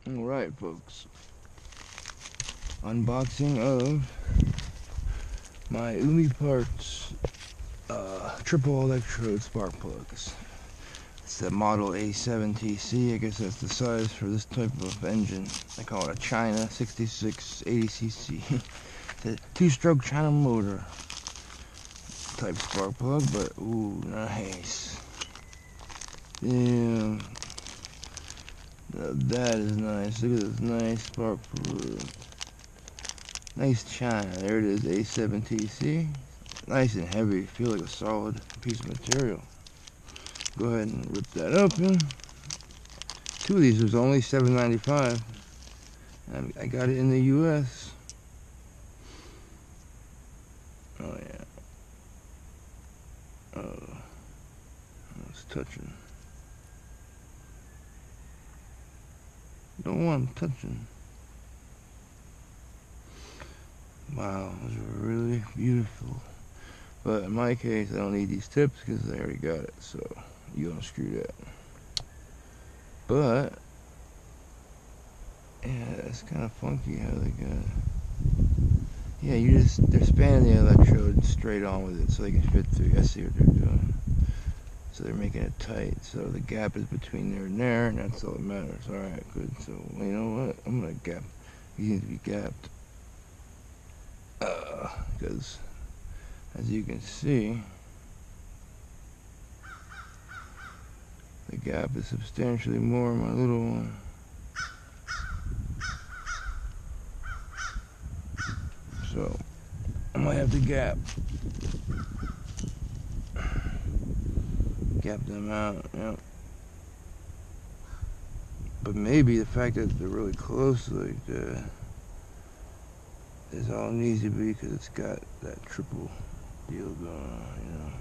Alright folks, unboxing of my Umi Parts triple electrode spark plugs. It's the model A7TC. I guess that's the size for this type of engine. I call it a China 66 80cc. It's a two-stroke China motor type spark plug, but ooh, nice. Damn. Now that is nice. Look at this nice spark plug. Nice China. There it is, A7TC. Nice and heavy. Feel like a solid piece of material. Go ahead and rip that open. Two of these was only $7.95. I got it in the US. Oh yeah. Oh, it's touching. Don't want them touching. Wow, those are really beautiful. But in my case, I don't need these tips because I already got it. So you don't screw that. But yeah, it's kind of funky how they got it. Yeah, they're spanning the electrode straight on with it so they can fit through. I see what they're doing. So they're making it tight. So the gap is between there and that's all that matters. Alright, good. So you know what? I'm gonna gap. These need to be gapped. Because as you can see, the gap is substantially more in my little one. So I might have to gap them out, yep. But maybe the fact that they're really close like that is all it needs to be, because it's got that triple deal going on, you know.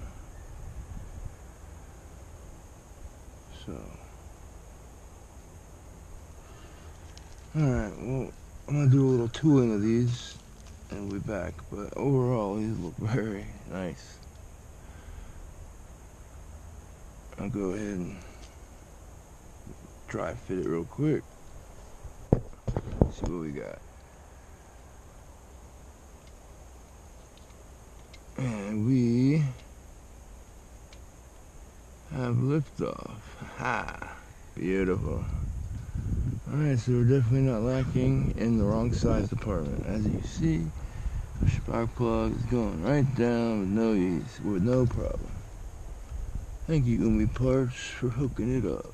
So alright, well, I'm gonna do a little tooling of these and we'll be back, but overall these look very nice. I'll go ahead and dry fit it real quick. See what we got. And we have liftoff. Ha! Beautiful. Alright, so we're definitely not lacking in the wrong size department. As you see, the spark plug is going right down with no ease, with no problem. Thank you, Umi Parts, for hooking it up.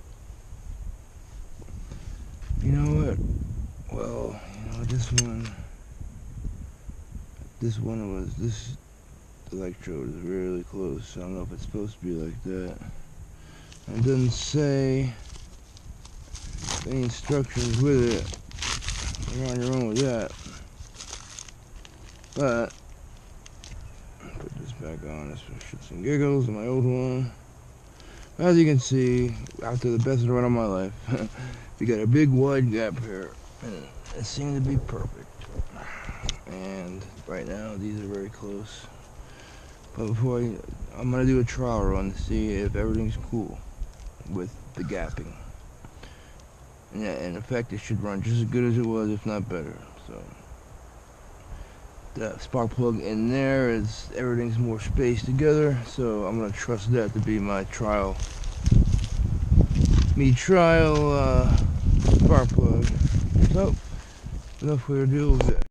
You know what? Well, you know, this electrode is really close. I don't know if it's supposed to be like that. It doesn't say any instructions with it. You're on your own with that. But put this back on. This for shits and giggles. My old one. As you can see, after the best run of my life, we got a big wide gap here, and it seemed to be perfect. And right now, these are very close. But before I'm gonna do a trial run to see if everything's cool with the gapping. And yeah, in effect, it should run just as good as it was, if not better. So the spark plug in there is, everything's more spaced together, so I'm gonna trust that to be my trial spark plug. So enough for your deal with that.